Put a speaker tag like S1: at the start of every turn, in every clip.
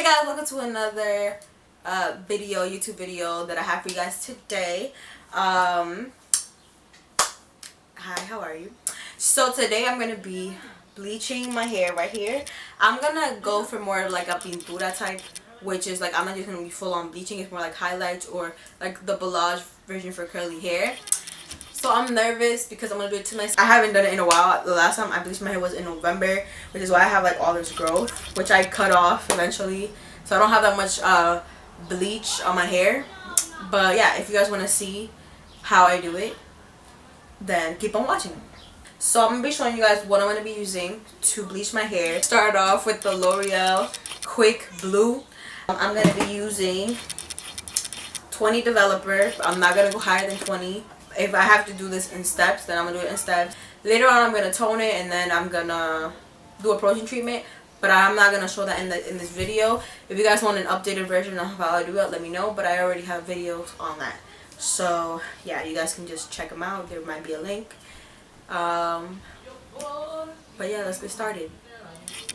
S1: Hey guys, welcome to another YouTube video that I have for you guys today. Hi, how are you? So today I'm gonna be bleaching my hair right here. I'm gonna go for more of like a pintura type, which is like I'm not just gonna be full on bleaching. It's more like highlights or like the Bellage version for curly hair. So I'm nervous because I'm gonna do it to myself. I haven't done it in a while. The last time I bleached my hair was in November, which is why I have like all this growth, which I cut off eventually. So I don't have that much bleach on my hair. But yeah, if you guys want to see how I do it, then keep on watching. So I'm gonna be showing you guys what I'm gonna be using to bleach my hair. Start off with the L'Oreal Quick Blue. I'm gonna be using 20 Developer. I'm not gonna go higher than 20. If I have to do this in steps, then I'm gonna do it in steps. Later on, I'm gonna tone it and then I'm gonna do a protein treatment. But I'm not gonna show that in this video. If you guys want an updated version of how I do it, let me know. But I already have videos on that. So yeah, you guys can just check them out. There might be a link. But yeah, let's get started.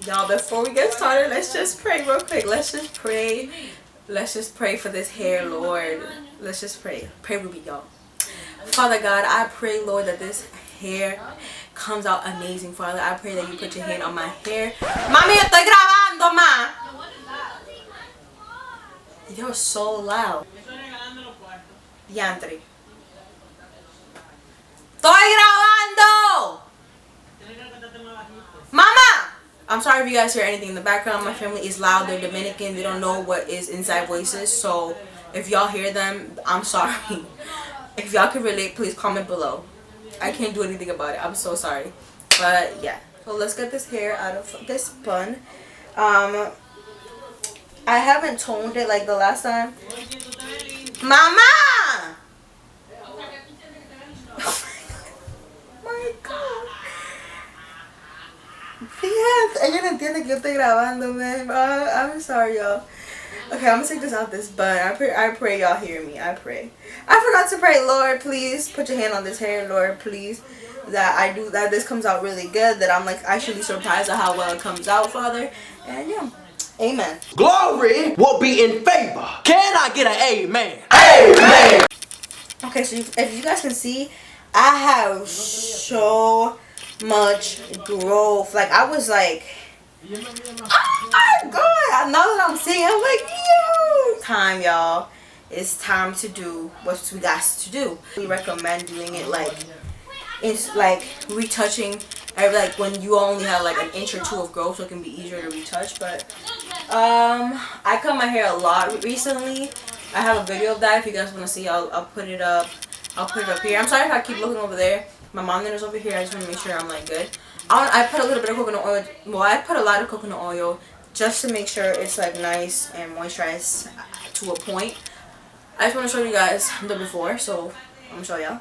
S1: Y'all, before we get started, let's just pray real quick. Let's just pray. Let's just pray for this hair, Lord. Let's just pray. Pray with me, y'all. Father God, I pray, Lord, that this hair comes out amazing, Father. I pray that you put your hand on my hair. Mami, yo estoy grabando, ma. You're so loud. Yantre. Estoy grabando. Mama! I'm sorry if you guys hear anything in the background. My family is loud. They're Dominican. They don't know what is inside voices. So if y'all hear them, I'm sorry. If y'all can relate, please comment below. I can't do anything about it. I'm so sorry. But yeah. So let's get this hair out of this bun. I haven't toned it like the last time. Mama! Oh my god. Yes, ella no entiende que yo estoy grabando, man. I'm sorry, y'all. Okay, I'm gonna take this out this bun. I pray y'all hear me. I pray. I forgot to pray, Lord, please put your hand on this hair, Lord, please. That this comes out really good. That I'm like actually surprised at how well it comes out, Father. And yeah, amen.
S2: Glory will be in favor. Can I get an amen? Amen.
S1: Okay, so if you guys can see, I have so much growth. Like I was like, oh my god, now that I'm seeing, I'm like, yo, time, y'all. It's time to do what we got to do. We recommend doing it like it's like retouching, like when you only have like an inch or two of growth, so it can be easier to retouch. But I cut my hair a lot recently. I have a video of that. If you guys want to see, I'll put it up. I'll put it up here. I'm sorry if I keep looking over there. My mom is over here. I just want to make sure I'm like good. I put a little bit of coconut oil. Well, I put a lot of coconut oil just to make sure it's like nice and moisturized to a point. I just want to show you guys the before, so I'm gonna show y'all.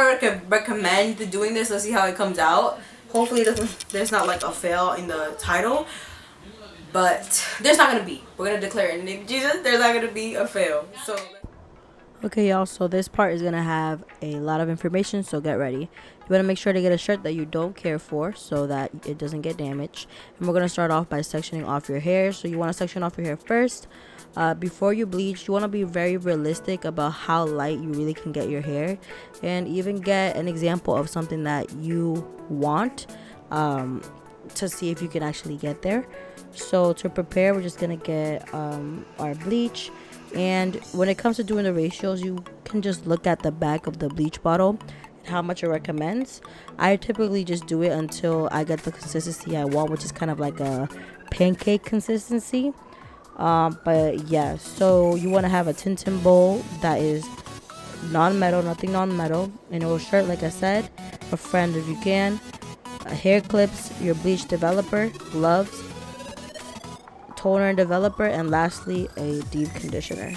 S1: I recommend doing this. Let's see how it comes out. Hopefully there's not like a fail in the title, but there's not gonna be. We're gonna declare in the name of Jesus, there's not gonna be a fail. So
S3: okay, y'all, so this part is gonna have a lot of information, so get ready. You want to make sure to get a shirt that you don't care for so that it doesn't get damaged. And we're gonna start off by sectioning off your hair. So you want to section off your hair first. Before you bleach, you want to be very realistic about how light you really can get your hair, and even get an example of something that you want to see if you can actually get there. So to prepare, we're just gonna get our bleach, and when it comes to doing the ratios, you can just look at the back of the bleach bottle and how much it recommends. I typically just do it until I get the consistency I want, which is kind of like a pancake consistency. But yeah, so you want to have a tintin bowl that is non-metal, nothing non-metal, and a shirt, like I said, a friend if you can, hair clips, your bleach developer, gloves, toner and developer, and lastly a deep conditioner.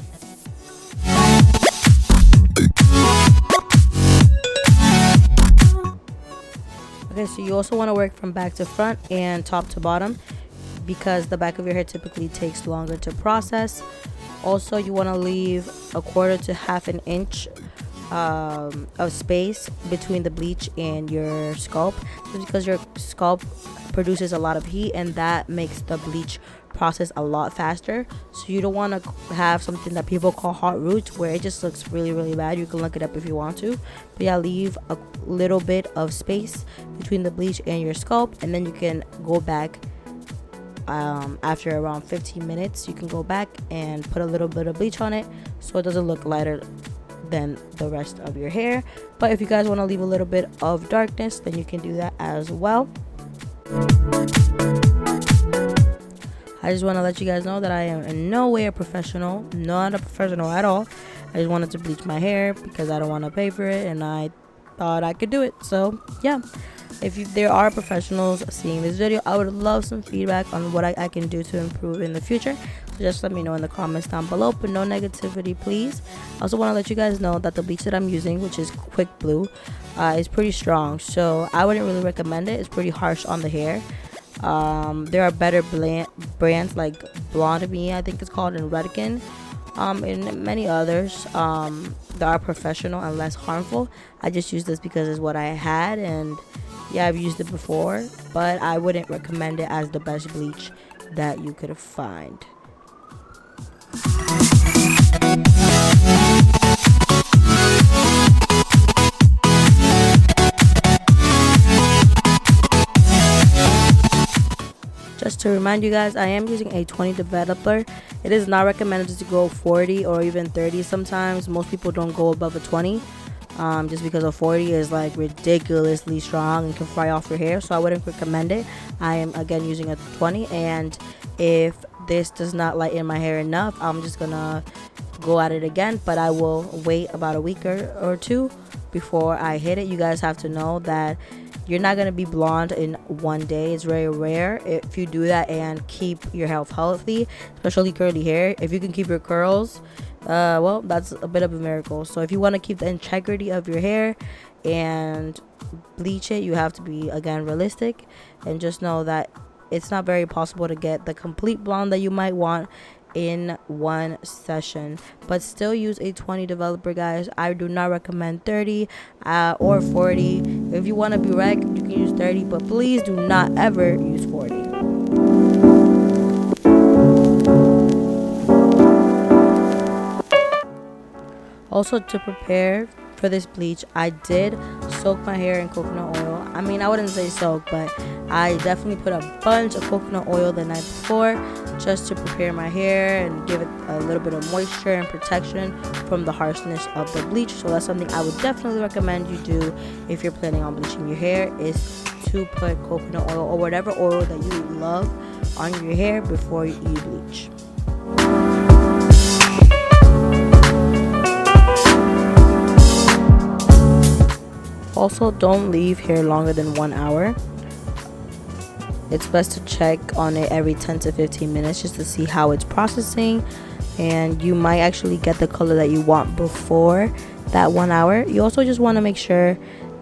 S3: Okay, so you also want to work from back to front and top to bottom, because the back of your hair typically takes longer to process. Also, you want to leave a quarter to half an inch of space between the bleach and your scalp, just because your scalp produces a lot of heat, and that makes the bleach process a lot faster. So you don't want to have something that people call hot roots, where it just looks really bad. You can look it up if you want to, but yeah, leave a little bit of space between the bleach and your scalp, and then you can go back after around 15 minutes. You can go back and put a little bit of bleach on it so it doesn't look lighter than the rest of your hair. But if you guys want to leave a little bit of darkness, then you can do that as well. I just want to let you guys know that I am in no way a professional, not a professional at all. I just wanted to bleach my hair because I don't want to pay for it, and I thought I could do it. So yeah, if there are professionals seeing this video, I would love some feedback on what I can do to improve in the future. So just let me know in the comments down below, but no negativity, please. I also want to let you guys know that the bleach that I'm using, which is Quick Blue, is pretty strong, so I wouldn't really recommend it. It's pretty harsh on the hair. There are better brands like Blonde Me, I think it's called, and Redken, and many others that are professional and less harmful. I just use this because it's what I had, and yeah, I've used it before, but I wouldn't recommend it as the best bleach that you could find. Just to remind you guys, I am using a 20 developer. It is not recommended to go 40 or even 30 sometimes. Most people don't go above a 20. Just because a 40 is like ridiculously strong and can fry off your hair, so I wouldn't recommend it. I am again using a 20, and if this does not lighten my hair enough, I'm just gonna go at it again, but I will wait about a week or two before I hit it. You guys have to know that you're not going to be blonde in one day. It's very rare if you do that and keep your health healthy, especially curly hair. If you can keep your curls, well, that's a bit of a miracle. So if you want to keep the integrity of your hair and bleach it, you have to be, again, realistic, and just know that it's not very possible to get the complete blonde that you might want in one session. But still use a 20 developer, guys. I do not recommend 30 or 40. If you want to be wrecked, you can use 30, but please do not ever use 40. Also, to prepare for this bleach, I did soak my hair in coconut oil. I mean, I wouldn't say soak, but I definitely put a bunch of coconut oil the night before, just to prepare my hair and give it a little bit of moisture and protection from the harshness of the bleach. So that's something I would definitely recommend you do if you're planning on bleaching your hair, is to put coconut oil or whatever oil that you love on your hair before you bleach. Also, don't leave hair longer than 1 hour. It's best to check on it every 10 to 15 minutes just to see how it's processing, and you might actually get the color that you want before that 1 hour. You also just want to make sure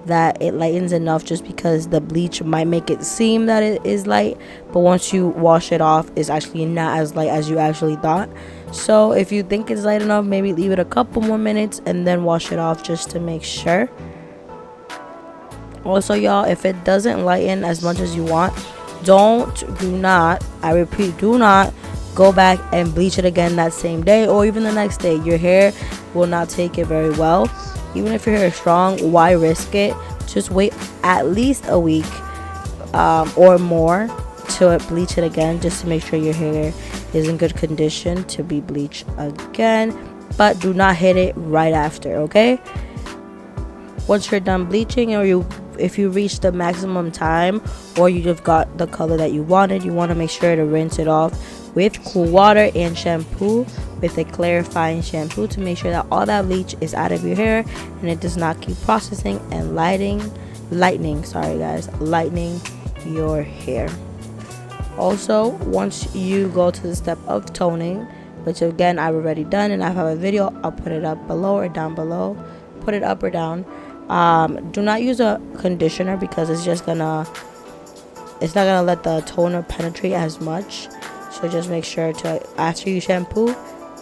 S3: that it lightens enough, just because the bleach might make it seem that it is light, but once you wash it off, it's actually not as light as you actually thought. So if you think it's light enough, maybe leave it a couple more minutes and then wash it off just to make sure. Also, y'all, if it doesn't lighten as much as you want, do not, I repeat, do not go back and bleach it again that same day or even the next day. Your hair will not take it very well. Even if your hair is strong, why risk it? Just wait at least a week or more to bleach it again, just to make sure your hair is in good condition to be bleached again. But do not hit it right after, okay? Once you're done bleaching, or if you reach the maximum time, or you just got the color that you wanted, you want to make sure to rinse it off with cool water and shampoo, with a clarifying shampoo, to make sure that all that bleach is out of your hair and it does not keep processing and lightening your hair. Also, once you go to the step of toning, which again I've already done and I have a video, I'll put it up below or down below, put it up or down. Do not use a conditioner because it's not gonna let the toner penetrate as much. So just make sure to, after you shampoo, you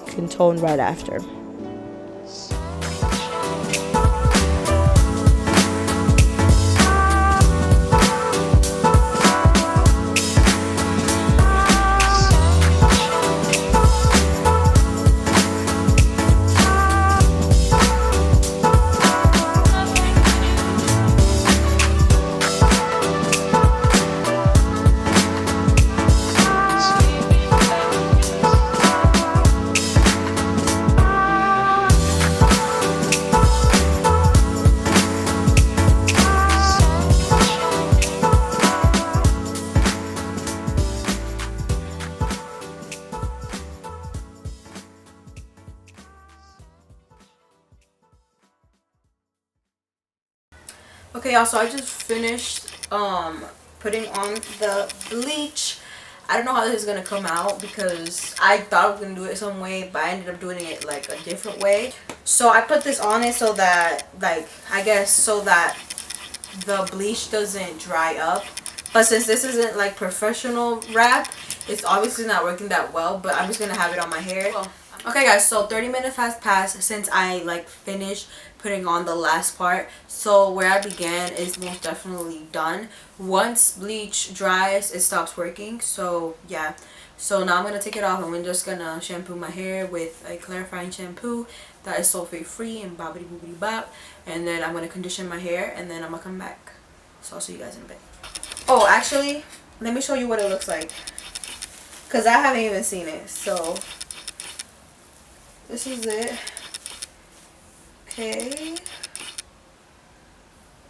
S3: can tone right after.
S1: Okay, y'all, so I just finished putting on the bleach. I don't know how this is gonna come out because I thought I was gonna do it some way, but I ended up doing it like a different way. So I put this on it so that, like, I guess so that the bleach doesn't dry up. But since this isn't like professional wrap, it's obviously not working that well, but I'm just gonna have it on my hair. Okay guys, so 30 minutes has passed since I like finished putting on the last part. So where I began is most definitely done. Once bleach dries, it stops working. So yeah, so now I'm gonna take it off and we're just gonna shampoo my hair with a clarifying shampoo that is sulfate free and bobbity boobity bop. And then I'm gonna condition my hair and then I'm gonna come back. So I'll see you guys in a bit. Oh, actually, let me show you what it looks like, because I haven't even seen it. So this is it. Okay,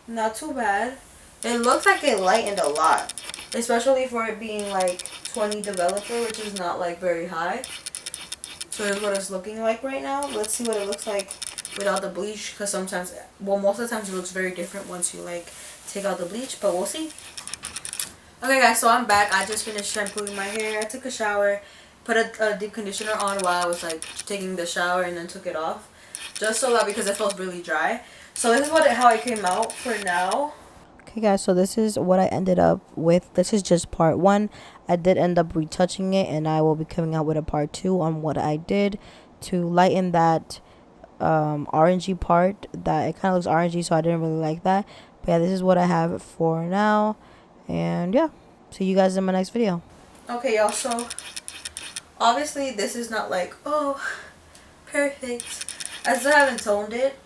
S1: not too bad. It looks like it lightened a lot, especially for it being like 20 developer, which is not like very high. So here's what it's looking like right now. Let's see what it looks like without the bleach, because sometimes, well, most of the times it looks very different once you like take out the bleach, but we'll see. Okay guys, so I'm back. I just finished shampooing my hair. I took a shower, put a deep conditioner on while I was like taking the shower, and then took it off just so that, because it felt really dry. So this is how it came out for now.
S3: Okay guys, so this is what I ended up with. This is just part 1. I did end up retouching it, and I will be coming out with a part 2 on what I did to lighten that orangey part. That it kind of looks orangey, so I didn't really like that. But yeah, this is what I have for now, and yeah, see you guys in my next video.
S1: Okay y'all, so obviously this is not like, oh, perfect. I still haven't toned it.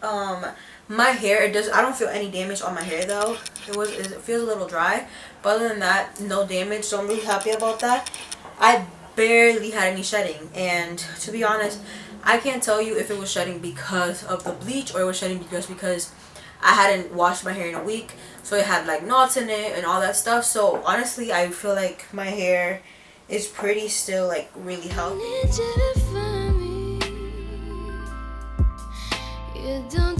S1: My hair, I don't feel any damage on my hair though. It feels a little dry, but other than that, no damage, so I'm really happy about that. I barely had any shedding, and to be honest, I can't tell you if it was shedding because of the bleach or it was shedding because I hadn't washed my hair in a week, so it had like knots in it and all that stuff. So honestly, I feel like my hair is pretty still like really healthy.